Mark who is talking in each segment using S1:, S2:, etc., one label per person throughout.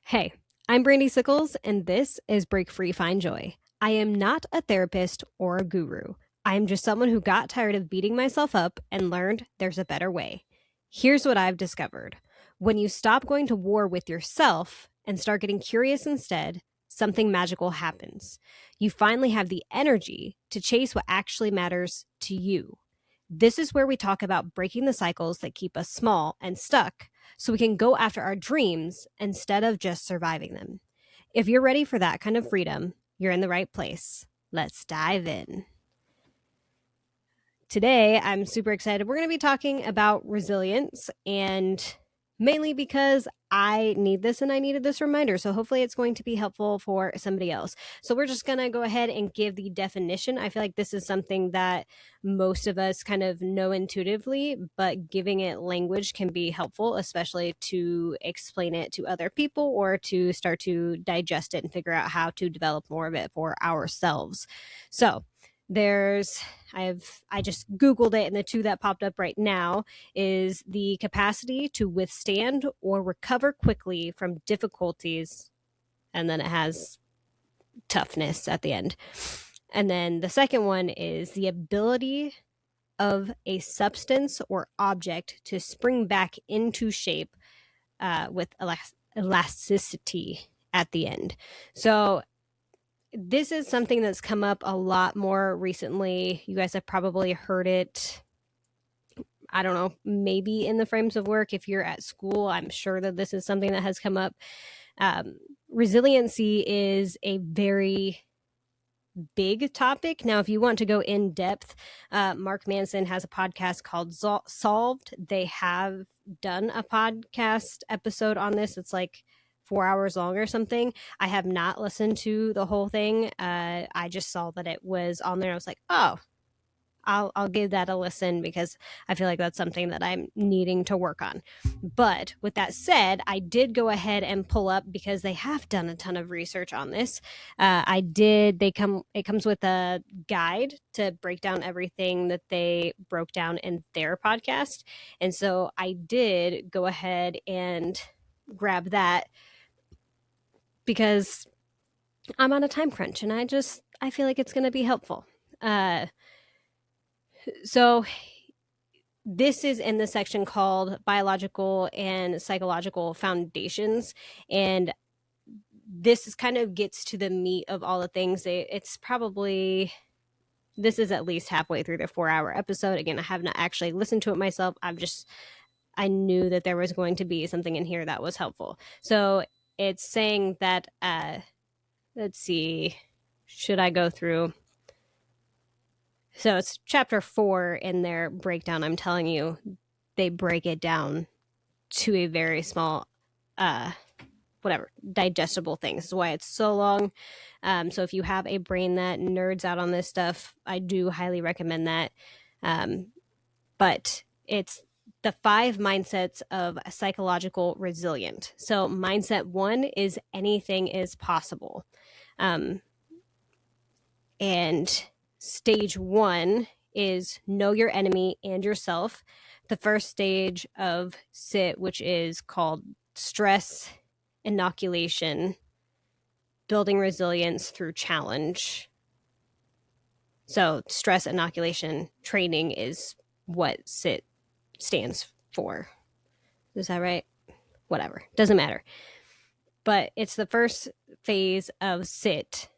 S1: Hey, I'm Brandy Sickels, and this is Break Free Find Joy. I am not a therapist or a guru. I am just someone who got tired of beating myself up and learned there's a better way. Here's what I've discovered. When you stop going to war with yourself and start getting curious instead, something magical happens. You finally have the energy to chase what actually matters to you. This is where we talk about breaking the cycles that keep us small and stuck so we can go after our dreams instead of just surviving them. If you're ready for that kind of freedom, you're in the right place. Let's dive in. Today, I'm super excited. We're going to be talking about resilience, and mainly because I need this and I needed this reminder. So hopefully it's going to be helpful for somebody else. So we're just going to go ahead and give the definition. I feel like this is something that most of us kind of know intuitively, but giving it language can be helpful, especially to explain it to other people or to start to digest it and figure out how to develop more of it for ourselves. So I just Googled it, and the two that popped up right now is the capacity to withstand or recover quickly from difficulties. And then it has toughness at the end. And then the second one is the ability of a substance or object to spring back into shape with elasticity at the end. So this is something that's come up a lot more recently. You guys have probably heard it. I don't know, maybe in the frames of work. If you're at school, I'm sure that this is something that has come up. Resiliency is a very big topic. Now, if you want to go in depth, Mark Manson has a podcast called Solved. They have done a podcast episode on this. It's like 4 hours long or something. I have not listened to the whole thing. I just saw that it was on there. I was like, oh, I'll give that a listen because I feel like that's something that I'm needing to work on. But with that said, I did go ahead and pull up, because they have done a ton of research on this. It comes with a guide to break down everything that they broke down in their podcast. And so I did go ahead and grab that because I'm on a time crunch and I feel like it's going to be helpful. So this is in the section called Biological and Psychological Foundations. And this kind of gets to the meat of all the things. This is at least halfway through the 4 hour episode. Again, I have not actually listened to it myself. I knew that there was going to be something in here that was helpful. So it's saying that, let's see, should I go through? So it's chapter 4 in their breakdown. I'm telling you, they break it down to a very small, digestible thing. This is why it's so long. So if you have a brain that nerds out on this stuff, I do highly recommend that. But it's the 5 mindsets of a psychological resilient. So mindset 1 is anything is possible. And stage 1 is know your enemy and yourself. The first stage of SIT, which is called stress inoculation, building resilience through challenge. So stress inoculation training is what SIT stands for. Is that right? Whatever. Doesn't matter. But it's the first phase of SIT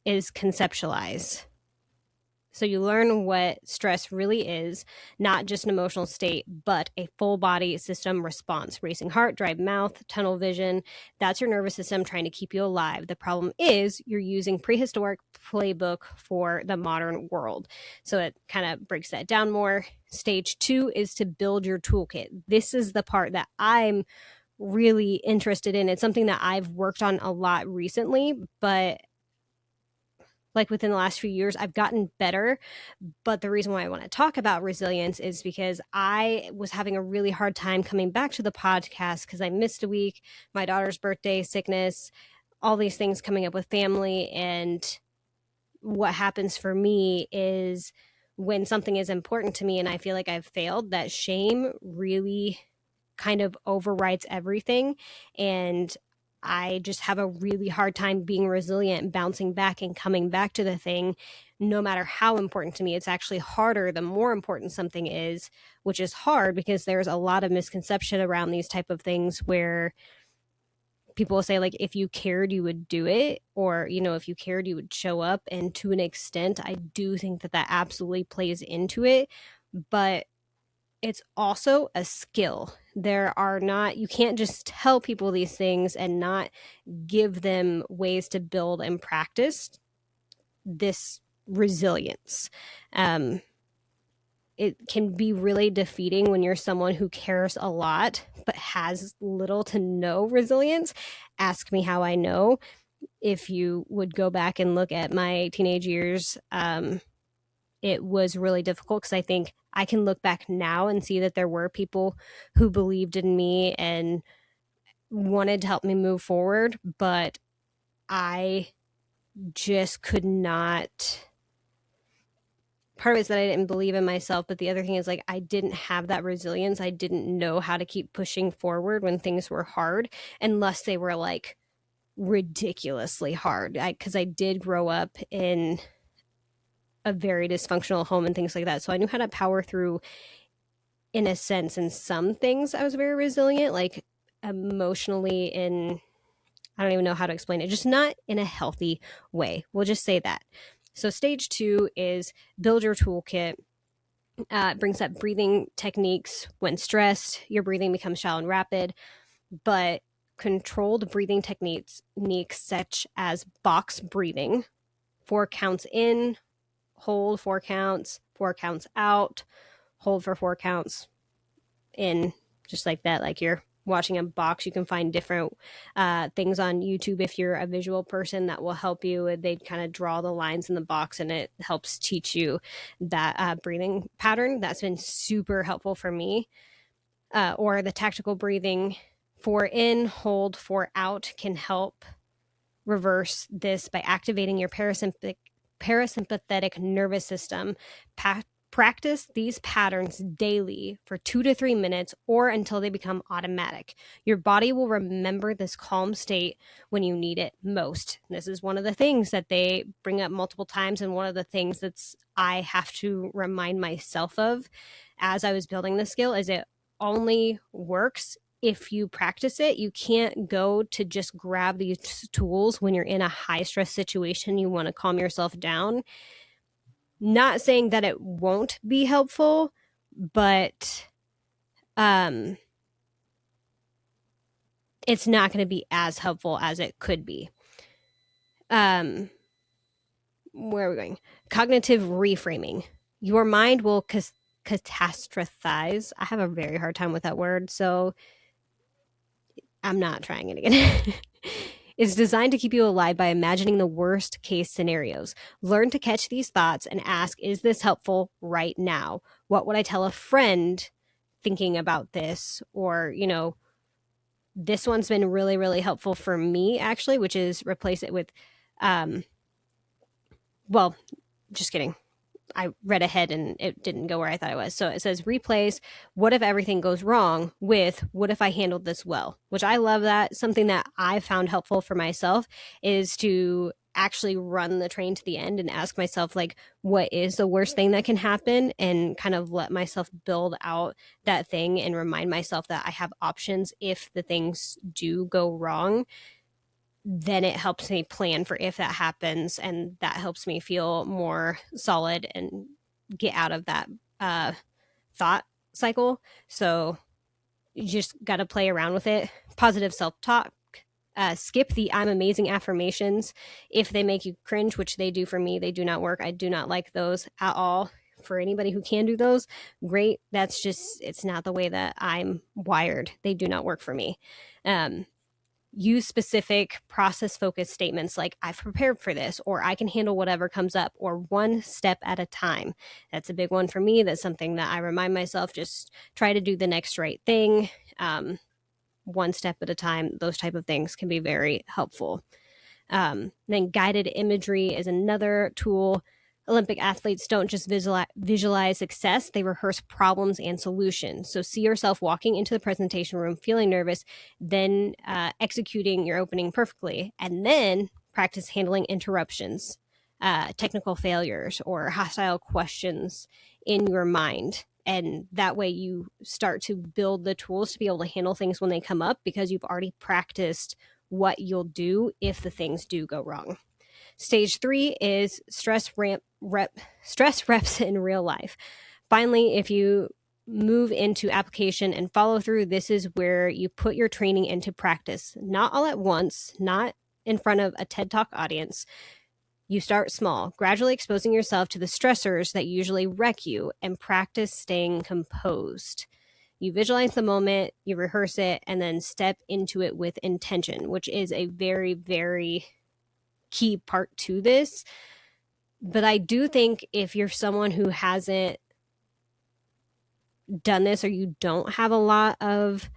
S1: is conceptualize. So you learn what stress really is, not just an emotional state, but a full body system response. Racing heart, dry mouth, tunnel vision. That's your nervous system trying to keep you alive. The problem is you're using prehistoric playbook for the modern world. So it kind of breaks that down more. Stage 2 is to build your toolkit. This is the part that I'm really interested in. It's something that I've worked on a lot recently, but like within the last few years, I've gotten better. But the reason why I want to talk about resilience is because I was having a really hard time coming back to the podcast because I missed a week, my daughter's birthday, sickness, all these things coming up with family. And what happens for me is when something is important to me and I feel like I've failed, that shame really kind of overrides everything. And I just have a really hard time being resilient and bouncing back and coming back to the thing, no matter how important to me. It's actually harder the more important something is, which is hard because there's a lot of misconception around these type of things where people will say, like, if you cared, you would do it, or, you know, if you cared, you would show up. And to an extent, I do think that that absolutely plays into it. But it's also a skill. There are not, you can't just tell people these things and not give them ways to build and practice this resilience. Um, it can be really defeating when you're someone who cares a lot but has little to no resilience. Ask me how I know. If you would go back and look at my teenage years, it was really difficult because I think I can look back now and see that there were people who believed in me and wanted to help me move forward, but I just could not. Part of it is that I didn't believe in myself, but the other thing is, like, I didn't have that resilience. I didn't know how to keep pushing forward when things were hard, unless they were like ridiculously hard. Because I did grow up in a very dysfunctional home and things like that, so I knew how to power through in a sense. In some things I was very resilient, like emotionally, and I don't even know how to explain it, just not in a healthy way, we'll just say that. So stage 2 is build your toolkit. It brings up breathing techniques. When stressed, your breathing becomes shallow and rapid, but controlled breathing techniques such as box breathing, 4 counts in, hold 4 counts, 4 counts out, hold for 4 counts in, just like that, like you're watching a box. You can find different things on YouTube if you're a visual person that will help you. They kind of draw the lines in the box and it helps teach you that breathing pattern. That's been super helpful for me. Or the tactical breathing, 4 in, hold 4 out, can help reverse this by activating your parasympathetic nervous system. Practice these patterns daily for 2 to 3 minutes or until they become automatic. Your body will remember this calm state when you need it most. This is one of the things that they bring up multiple times, and one of the things that's I have to remind myself of as I was building this skill is it only works if you practice it. You can't go to just grab these tools when you're in a high stress situation. You want to calm yourself down. Not saying that it won't be helpful, but it's not going to be as helpful as it could be. Where are we going? Cognitive reframing. Your mind will catastrophize. I have a very hard time with that word, so I'm not trying it again. It's designed to keep you alive by imagining the worst case scenarios. Learn to catch these thoughts and ask, is this helpful right now? What would I tell a friend thinking about this? Or, you know, this one's been really, really helpful for me, actually, which is replace it with, well, just kidding. I read ahead and it didn't go where I thought it was. So it says replace what if everything goes wrong with what if I handled this well, which I love that. Something that I found helpful for myself is to actually run the train to the end and ask myself, like, what is the worst thing that can happen, and kind of let myself build out that thing and remind myself that I have options if the things do go wrong. Then it helps me plan for if that happens, and that helps me feel more solid and get out of that thought cycle. So you just got to play around with it. Positive self-talk. Skip the I'm amazing affirmations if they make you cringe, which they do for me. They do not work. I do not like those at all. For anybody who can do those, great. That's just, it's not the way that I'm wired. They do not work for me. Use specific process focused statements like I've prepared for this, or I can handle whatever comes up, or one step at a time. That's a big one for me. That's something that I remind myself, just try to do the next right thing, one step at a time. Those type of things can be very helpful. Then guided imagery is another tool. Olympic athletes don't just visualize success, they rehearse problems and solutions. So see yourself walking into the presentation room feeling nervous, then executing your opening perfectly, and then practice handling interruptions, technical failures, or hostile questions in your mind. And that way you start to build the tools to be able to handle things when they come up, because you've already practiced what you'll do if the things do go wrong. Stage 3 is stress reps in real life. Finally, if you move into application and follow through, this is where you put your training into practice, not all at once, not in front of a TED Talk audience. You start small, gradually exposing yourself to the stressors that usually wreck you, and practice staying composed. You visualize the moment, you rehearse it, and then step into it with intention, which is a very, very key part to this. But I do think if you're someone who hasn't done this, or you don't have a lot of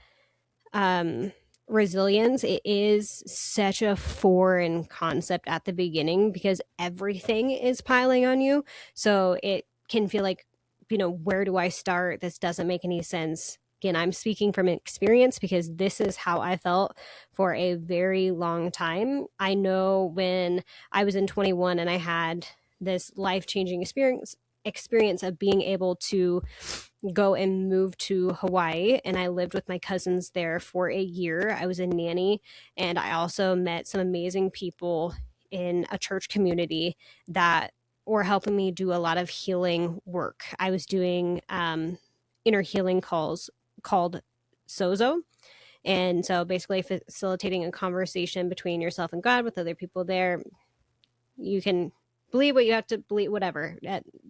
S1: resilience, it is such a foreign concept at the beginning because everything is piling on you. So it can feel like, where do I start? This doesn't make any sense. Again, I'm speaking from experience because this is how I felt for a very long time. I know when I was in 21 and I had this life-changing experience of being able to go and move to Hawaii, and I lived with my cousins there for a year. I was a nanny, and I also met some amazing people in a church community that were helping me do a lot of healing work. I was doing inner healing calls called Sozo. And so basically facilitating a conversation between yourself and God with other people there. You can believe what you have to believe, whatever.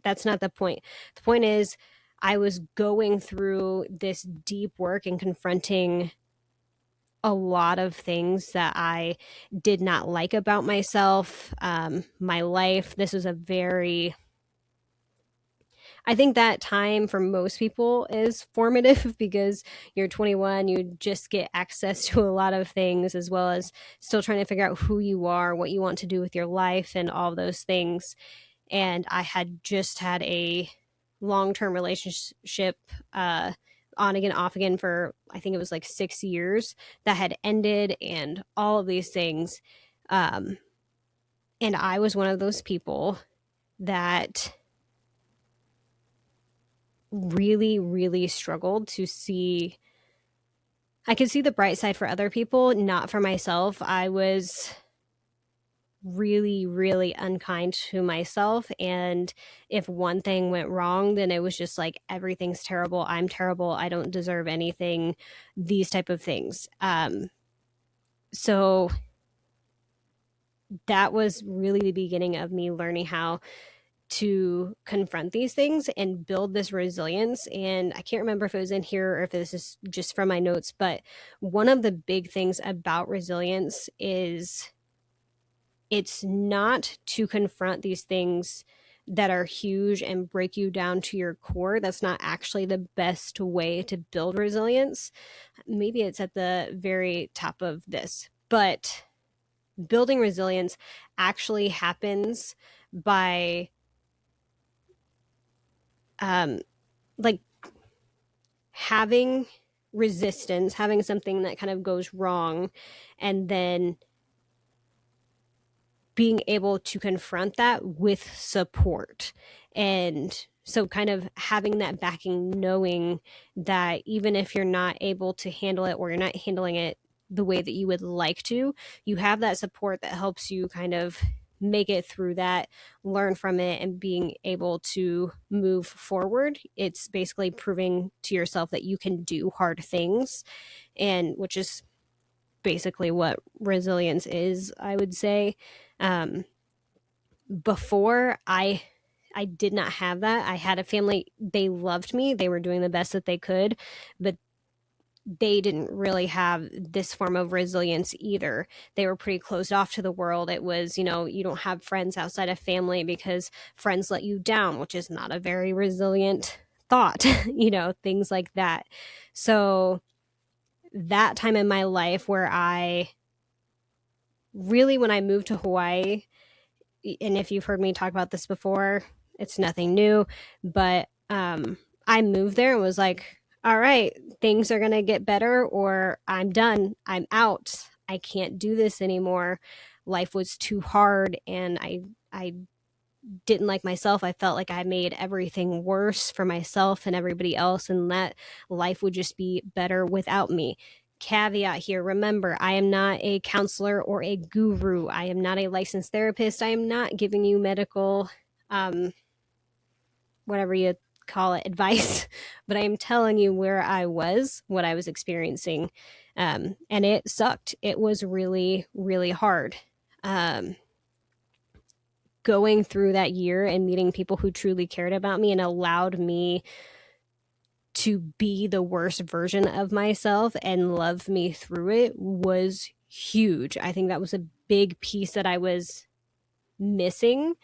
S1: That's not the point. The point is, I was going through this deep work and confronting a lot of things that I did not like about myself, my life. This was I think that time for most people is formative because you're 21, you just get access to a lot of things, as well as still trying to figure out who you are, what you want to do with your life, and all those things. And I had just had a long-term relationship, on again, off again, for I think it was like 6 years, that had ended, and all of these things. And I was one of those people that really, really struggled to see. I could see the bright side for other people, not for myself. I was really, really unkind to myself. And if one thing went wrong, then it was just like, everything's terrible. I'm terrible. I don't deserve anything, these type of things. So that was really the beginning of me learning how to confront these things and build this resilience. And I can't remember if it was in here or if this is just from my notes, but one of the big things about resilience is it's not to confront these things that are huge and break you down to your core. That's not actually the best way to build resilience. Maybe it's at the very top of this, but building resilience actually happens by like having resistance, having something that kind of goes wrong, and then being able to confront that with support. And so kind of having that backing, knowing that even if you're not able to handle it, or you're not handling it the way that you would like to, you have that support that helps you kind of make it through that, learn from it, and being able to move forward. It's basically proving to yourself that you can do hard things, and which is basically what resilience is, I would say. Um, Before I did not have that. I had a family, they loved me, they were doing the best that they could, but they didn't really have this form of resilience either. They were pretty closed off to the world. It was, you don't have friends outside of family because friends let you down, which is not a very resilient thought, things like that. So that time in my life where I really, when I moved to Hawaii, and if you've heard me talk about this before, it's nothing new, but I moved there and was like, all right, things are going to get better or I'm done. I'm out. I can't do this anymore. Life was too hard and I didn't like myself. I felt like I made everything worse for myself and everybody else, and that life would just be better without me. Caveat here, remember, I am not a counselor or a guru. I am not a licensed therapist. I am not giving you medical, um, whatever you call it, advice, but I am telling you where I was, what I was experiencing. And it sucked. It was really, really hard. Um, Going through that year and meeting people who truly cared about me and allowed me to be the worst version of myself and love me through it was huge. I think that was a big piece that I was missing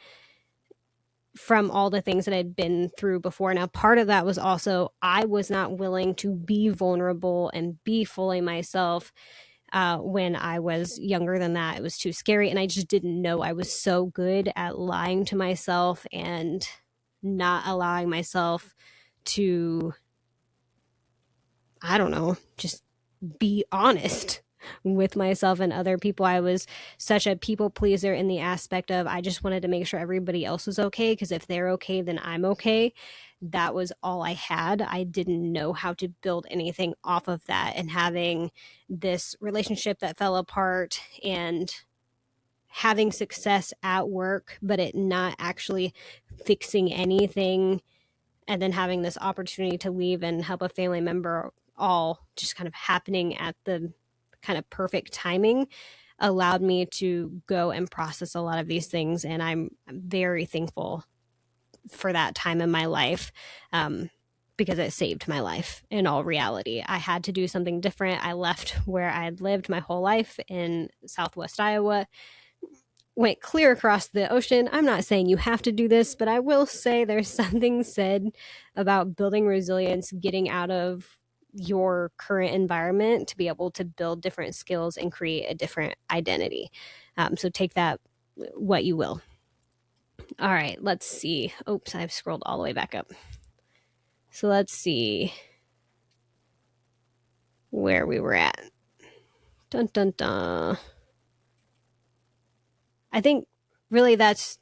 S1: from all the things that I'd been through before. Now, part of that was also I was not willing to be vulnerable and be fully myself when I was younger than that. It was too scary. And I just didn't know I was so good at lying to myself and not allowing myself to, I don't know, just be honest with myself and other people. I was such a people pleaser in the aspect of I just wanted to make sure everybody else was okay, because if they're okay, then I'm okay. That was all I had. I didn't know how to build anything off of that. And having this relationship that fell apart and having success at work, but it not actually fixing anything, and then having this opportunity to leave and help a family member, all just kind of happening at the kind of perfect timing, allowed me to go and process a lot of these things. And I'm very thankful for that time in my life, because it saved my life in all reality. I had to do something different. I left where I had lived my whole life in Southwest Iowa, went clear across the ocean. I'm not saying you have to do this, but I will say there's something said about building resilience, getting out of your current environment to be able to build different skills and create a different identity. So take that what you will. All right, let's see. Oops, I've scrolled all the way back up. So let's see where we were at. Dun dun dun. I think really that's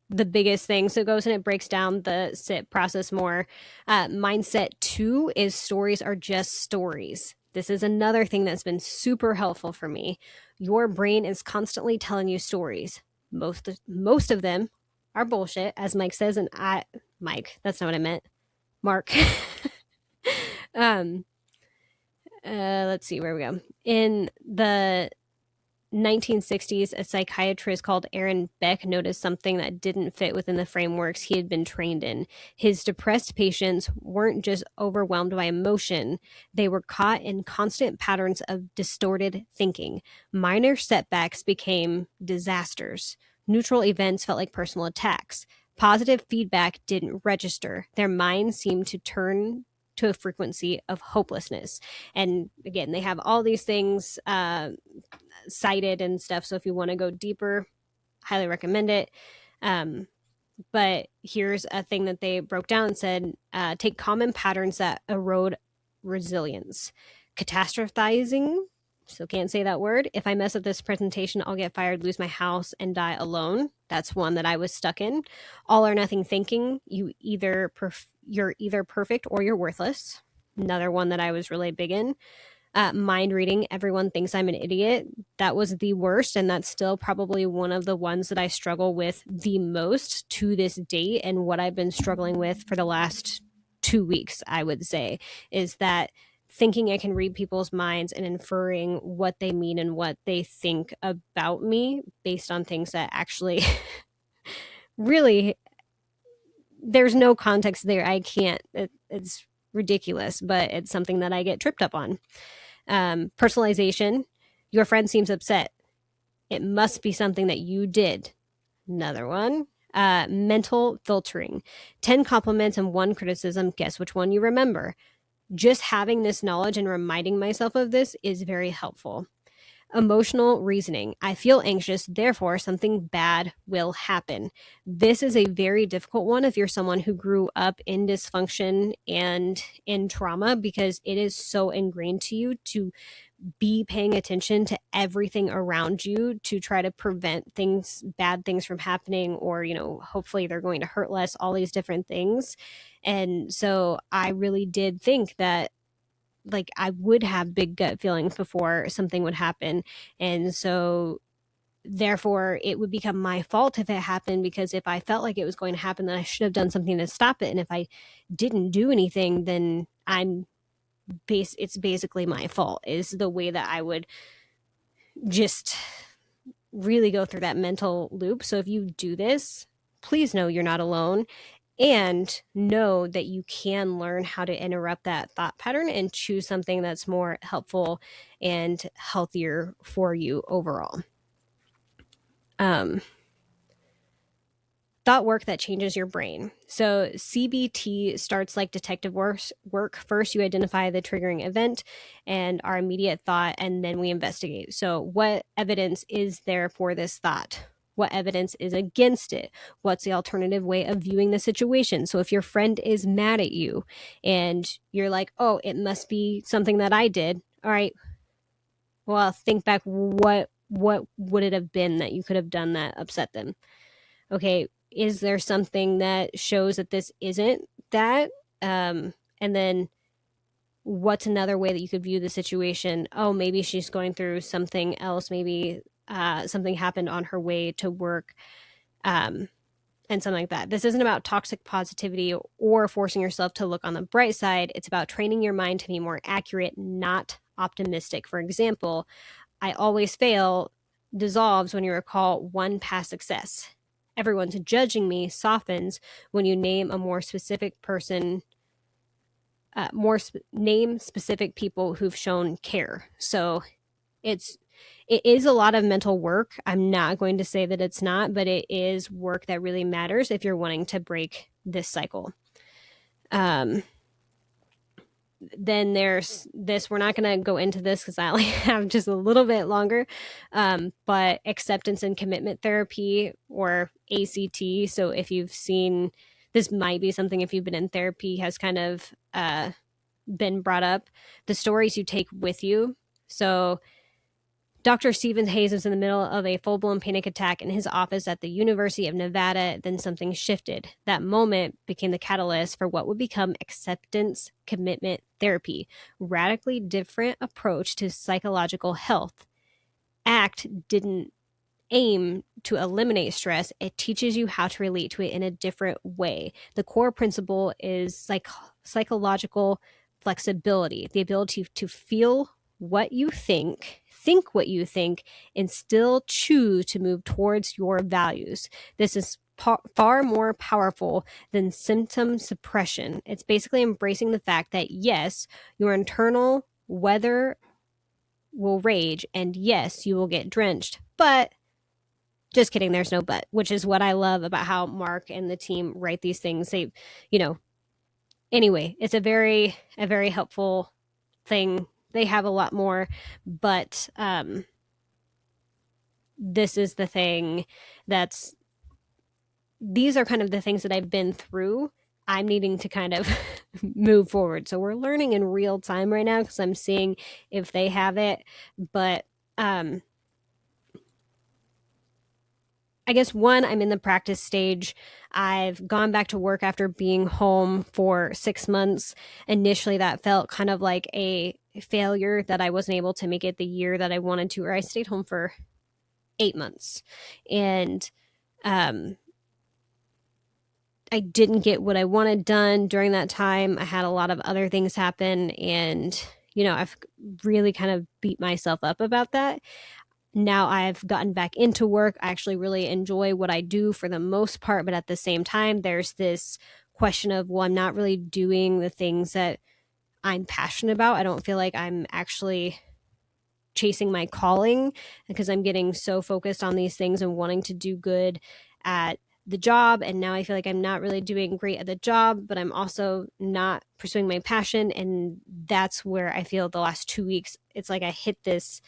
S1: the biggest thing. So it goes and it breaks down the sit process more. Mindset 2 is stories are just stories. This is another thing that's been super helpful for me. Your brain is constantly telling you stories. Most of them are bullshit, as Mike says, and Mike, that's not what I meant. Mark. um, let's see where we go. In the 1960s, a psychiatrist called Aaron Beck noticed something that didn't fit within the frameworks he had been trained in. His depressed patients weren't just overwhelmed by emotion, they were caught in constant patterns of distorted thinking. Minor setbacks became disasters. Neutral events felt like personal attacks. Positive feedback didn't register. Their minds seemed to turn to a frequency of hopelessness. And again, they have all these things cited and stuff. So if you want to go deeper, highly recommend it. But here's a thing that they broke down and said, take common patterns that erode resilience. Catastrophizing, still can't say that word. If I mess up this presentation, I'll get fired, lose my house, and die alone. That's one that I was stuck in. All or nothing thinking, you're either perfect or you're worthless. Another one that I was really big in. Mind reading, everyone thinks I'm an idiot. That was the worst, and that's still probably one of the ones that I struggle with the most to this date, and what I've been struggling with for the last 2 weeks, I would say, is that thinking I can read people's minds and inferring what they mean and what they think about me based on things that actually really there's no context there. I can't. It's ridiculous, but it's something that I get tripped up on. Personalization, your friend seems upset. It must be something that you did. Another one. Mental filtering, 10 compliments and 1 criticism. Guess which one you remember. Just having this knowledge and reminding myself of this is very helpful. Emotional reasoning. I feel anxious, therefore something bad will happen. This is a very difficult one if you're someone who grew up in dysfunction and in trauma, because it is so ingrained to you to be paying attention to everything around you to try to prevent bad things from happening, or, hopefully they're going to hurt less, all these different things. And so I really did think that, like, I would have big gut feelings before something would happen. And so therefore it would become my fault if it happened, because if I felt like it was going to happen, then I should have done something to stop it. And if I didn't do anything, then it's basically my fault, is the way that I would just really go through that mental loop. So if you do this, please know you're not alone, and know that you can learn how to interrupt that thought pattern and choose something that's more helpful and healthier for you overall. Thought work that changes your brain. So CBT starts like detective work. First, you identify the triggering event and our immediate thought, and then we investigate. So what evidence is there for this thought? What evidence is against it? What's the alternative way of viewing the situation? So if your friend is mad at you and you're like, oh, it must be something that I did. All right, well, think back, what would it have been that you could have done that upset them? Okay, is there something that shows that this isn't that? And then what's another way that you could view the situation? Oh, maybe she's going through something else. Maybe something happened on her way to work, and something like that. This isn't about toxic positivity or forcing yourself to look on the bright side. It's about training your mind to be more accurate, not optimistic. For example, I always fail dissolves when you recall one past success. Everyone's judging me softens when you name a more specific person, name specific people who've shown care. So it is a lot of mental work. I'm not going to say that it's not, but it is work that really matters if you're wanting to break this cycle. Then there's this, we're not going to go into this because I only have just a little bit longer, but acceptance and commitment therapy, or ACT. So if you've seen, this might be something, if you've been in therapy, has kind of been brought up, the stories you take with you. So Dr. Stephen Hayes was in the middle of a full-blown panic attack in his office at the University of Nevada. Then something shifted. That moment became the catalyst for what would become acceptance commitment therapy, radically different approach to psychological health. ACT didn't aim to eliminate stress. It teaches you how to relate to it in a different way. The core principle is psychological flexibility, the ability to feel what you think what you think, and still choose to move towards your values. This is far more powerful than symptom suppression. It's basically embracing the fact that, yes, your internal weather will rage, and yes, you will get drenched, but just kidding, there's no but, which is what I love about how Mark and the team write these things. They, anyway, it's a very helpful thing. They have a lot more, but this is the thing these are kind of the things that I've been through. I'm needing to kind of move forward. So we're learning in real time right now because I'm seeing if they have it. But I guess I'm in the practice stage. I've gone back to work after being home for 6 months. Initially, that felt kind of like a failure that I wasn't able to make it the year that I wanted to, or I stayed home for 8 months. And I didn't get what I wanted done during that time. I had a lot of other things happen, and I've really kind of beat myself up about that. Now I've gotten back into work. I actually really enjoy what I do for the most part, but at the same time, there's this question of, well, I'm not really doing the things that I'm passionate about. I don't feel like I'm actually chasing my calling, because I'm getting so focused on these things and wanting to do good at the job. And now I feel like I'm not really doing great at the job, but I'm also not pursuing my passion. And that's where I feel the last 2 weeks, it's like I hit this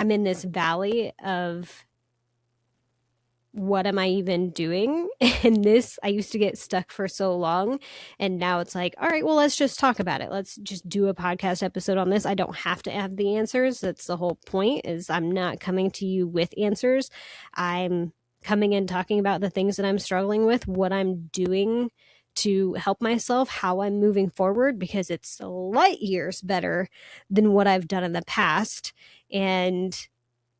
S1: I'm in this valley of what am I even doing? And this, I used to get stuck for so long. And now it's like, all right, well, let's just talk about it. Let's just do a podcast episode on this. I don't have to have the answers. That's the whole point, is I'm not coming to you with answers. I'm coming in talking about the things that I'm struggling with, what I'm doing to help myself, how I'm moving forward, because it's light years better than what I've done in the past. And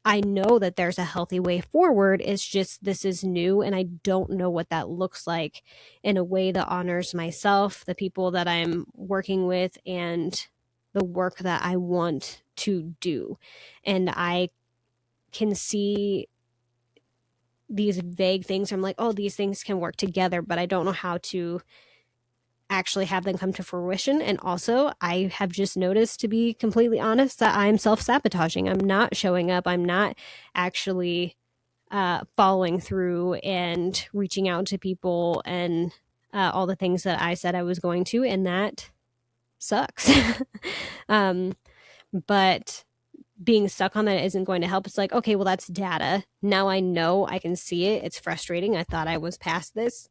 S1: I know that there's a healthy way forward. It's just this is new and I don't know what that looks like in a way that honors myself, the people that I'm working with, and the work that I want to do. And I can see these vague things. I'm like, oh, these things can work together, but I don't know how to actually have them come to fruition. And also, I have just noticed, to be completely honest, that I'm self-sabotaging. I'm not showing up. I'm not actually following through and reaching out to people and all the things that I said I was going to, and that sucks. um, but being stuck on that isn't going to help. It's like, okay, well, that's data. Now I know, I can see it. It's frustrating. I thought I was past this,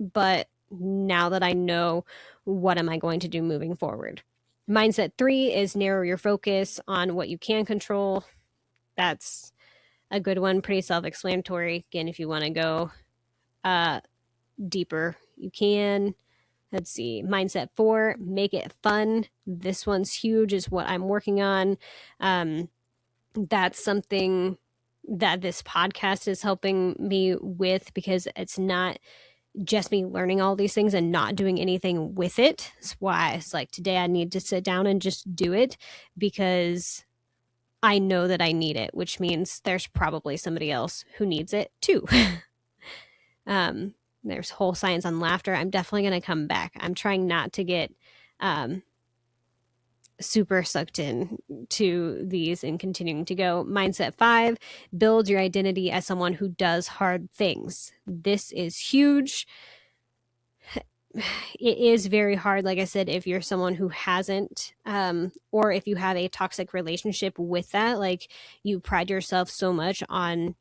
S1: but now that I know, what am I going to do moving forward? Mindset 3 is narrow your focus on what you can control. That's a good one, pretty self-explanatory. Again, if you want to go deeper, you can. Let's see. Mindset 4, make it fun. This one's huge, is what I'm working on. That's something that this podcast is helping me with, because it's not just me learning all these things and not doing anything with it. That's why it's like, today I need to sit down and just do it, because I know that I need it, which means there's probably somebody else who needs it too. There's whole science on laughter. I'm definitely going to come back. I'm trying not to get super sucked in to these and continuing to go. Mindset 5, build your identity as someone who does hard things. This is huge. It is very hard, like I said, if you're someone who hasn't, or if you have a toxic relationship with that, like you pride yourself so much on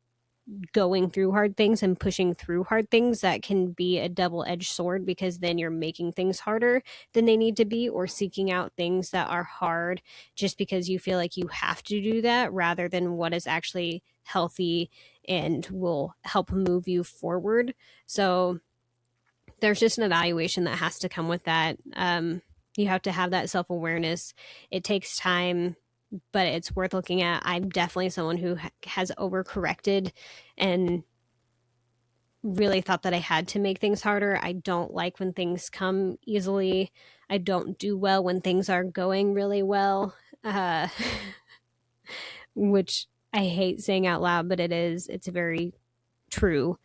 S1: going through hard things and pushing through hard things, that can be a double-edged sword, because then you're making things harder than they need to be, or seeking out things that are hard just because you feel like you have to do that, rather than what is actually healthy and will help move you forward. So there's just an evaluation that has to come with that. You have to have that self-awareness. It takes time, but it's worth looking at. I'm definitely someone who has overcorrected and really thought that I had to make things harder. I don't like when things come easily. I don't do well when things are going really well, which I hate saying out loud, but it's very true.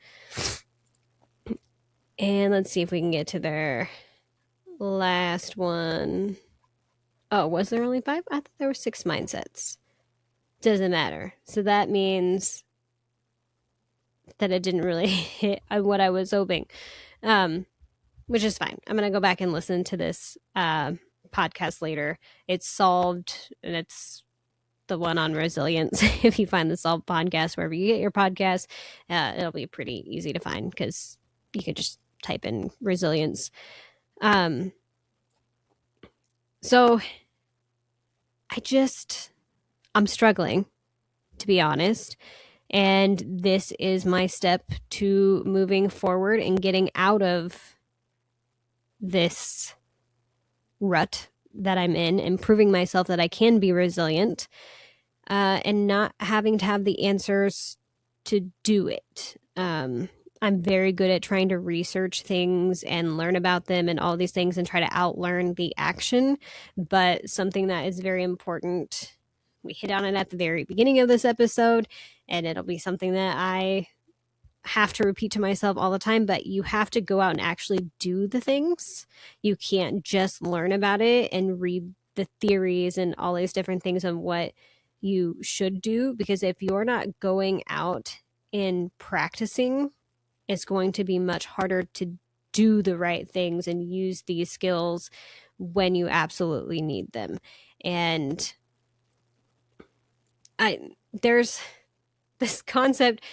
S1: And let's see if we can get to their last one. Oh, was there only 5? I thought there were 6 mindsets. Doesn't matter. So that means that it didn't really hit what I was hoping, which is fine. I'm going to go back and listen to this podcast later. It's solved, and it's the one on resilience. If you find the Solved podcast wherever you get your podcast, it'll be pretty easy to find, because you could just type in resilience. So I'm struggling, to be honest. And this is my step to moving forward and getting out of this rut that I'm in, and proving myself that I can be resilient, and not having to have the answers to do it. I'm very good at trying to research things and learn about them and all these things and try to outlearn the action. But something that is very important, we hit on it at the very beginning of this episode, and it'll be something that I have to repeat to myself all the time, but you have to go out and actually do the things. You can't just learn about it and read the theories and all these different things on what you should do, because if you're not going out and practicing, it's going to be much harder to do the right things and use these skills when you absolutely need them. And There's this concept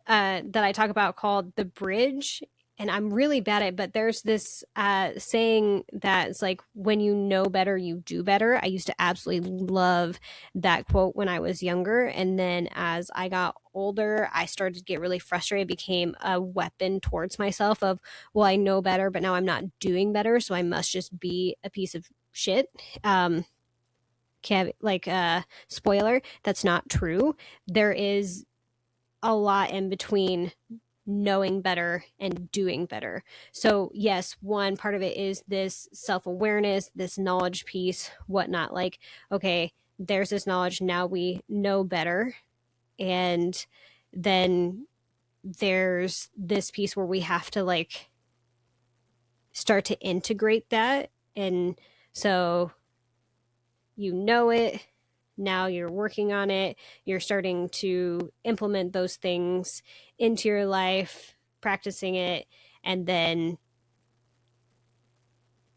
S1: that I talk about called the bridge, and I'm really bad at it, but there's this saying that it's like, when you know better, you do better. I used to absolutely love that quote when I was younger. And then as I got older, I started to get really frustrated. It became a weapon towards myself of, well, I know better, but now I'm not doing better. So I must just be a piece of shit. Spoiler, that's not true. There is a lot in between knowing better and doing better. So, yes, one part of it is this self awareness, this knowledge piece, whatnot. Like, okay, there's this knowledge. Now we know better. And then there's this piece where we have to like start to integrate that. And so you know it. Now you're working on it. You're starting to implement those things into your life, practicing it, and then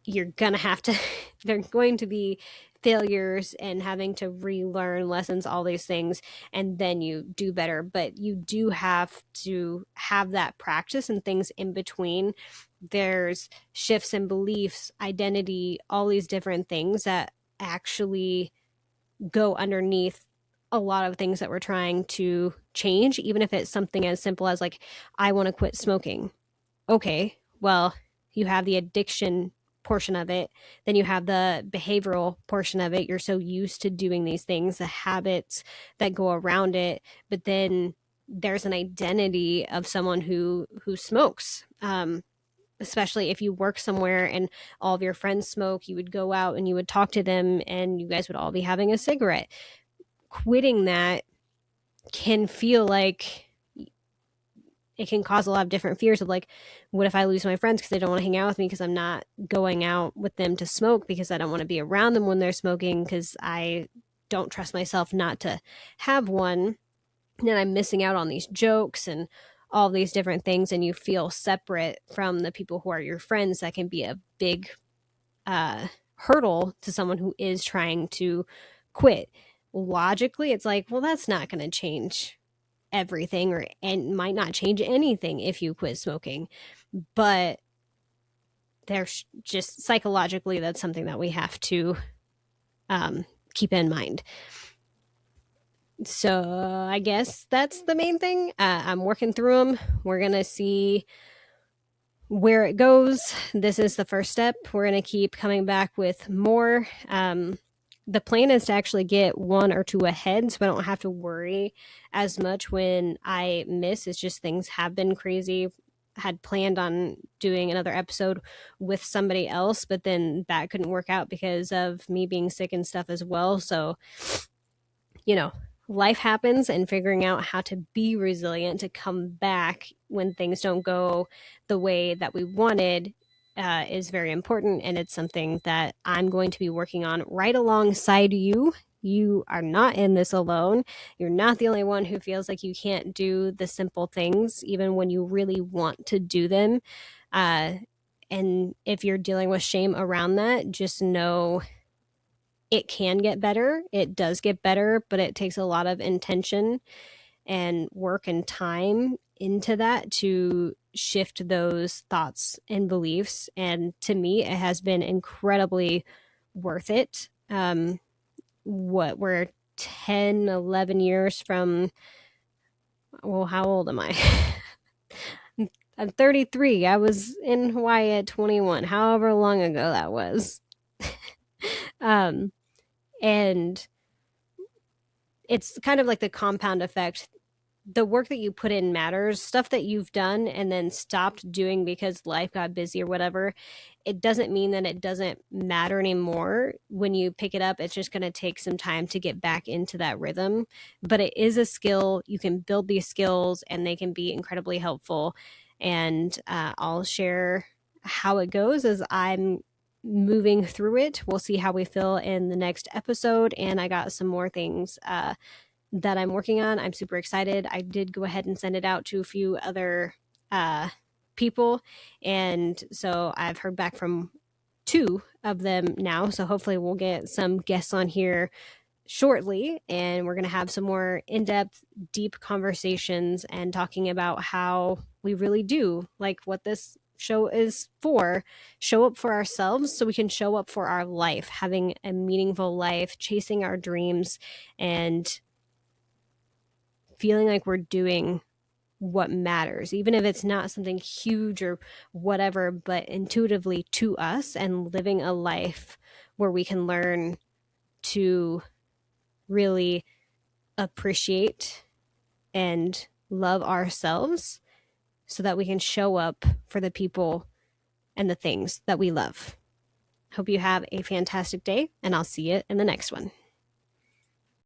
S1: you're going to have to, they're going to be failures and having to relearn lessons, all these things, and then you do better. But you do have to have that practice and things in between. There's shifts in beliefs, identity, all these different things that actually go underneath a lot of things that we're trying to change, even if it's something as simple as like, I want to quit smoking. Okay, well, you have the addiction portion of it, then you have the behavioral portion of it. You're so used to doing these things, the habits that go around it, but then there's an identity of someone who smokes. Especially if you work somewhere and all of your friends smoke, you would go out and you would talk to them and you guys would all be having a cigarette. Quitting that can feel like it can cause a lot of different fears of like, what if I lose my friends because they don't want to hang out with me because I'm not going out with them to smoke because I don't want to be around them when they're smoking because I don't trust myself not to have one. And then I'm missing out on these jokes and all these different things, and you feel separate from the people who are your friends. That can be a big hurdle to someone who is trying to quit. Logically, it's like, well, that's not going to change everything, or and might not change anything if you quit smoking. But there's just psychologically, that's something that we have to keep in mind. So I guess that's the main thing. I'm working through them. We're going to see where it goes. This is the first step. We're going to keep coming back with more. The plan is to actually get one or two ahead, so I don't have to worry as much when I miss. It's just things have been crazy. I had planned on doing another episode with somebody else, but then that couldn't work out because of me being sick and stuff as well. So, you know, life happens, and figuring out how to be resilient to come back when things don't go the way that we wanted is very important. And it's something that I'm going to be working on right alongside you. You are not in this alone. You're not the only one who feels like you can't do the simple things, even when you really want to do them. And if you're dealing with shame around that, just know it can get better. It does get better, but it takes a lot of intention and work and time into that to shift those thoughts and beliefs. And to me, it has been incredibly worth it. We're 10, 11 years from, well, how old am I? I'm 33. I was in Hawaii at 21, however long ago that was. um, and it's kind of like the compound effect. The work that you put in matters. Stuff that you've done and then stopped doing because life got busy or whatever, it doesn't mean that it doesn't matter anymore. When you pick it up, it's just going to take some time to get back into that rhythm. But it is a skill. You can build these skills and they can be incredibly helpful. And I'll share how it goes as I'm moving through it. We'll see how we feel in the next episode. And I got some more things that I'm working on. I'm super excited. I did go ahead and send it out to a few other people. And so I've heard back from two of them now. So hopefully we'll get some guests on here shortly, and we're going to have some more in-depth, deep conversations and talking about how we really do like what this show is for. Show up for ourselves so we can show up for our life, having a meaningful life, chasing our dreams, and feeling like we're doing what matters, even if it's not something huge or whatever, but intuitively to us, and living a life where we can learn to really appreciate and love ourselves so that we can show up for the people and the things that we love. Hope you have a fantastic day, and I'll see you in the next one.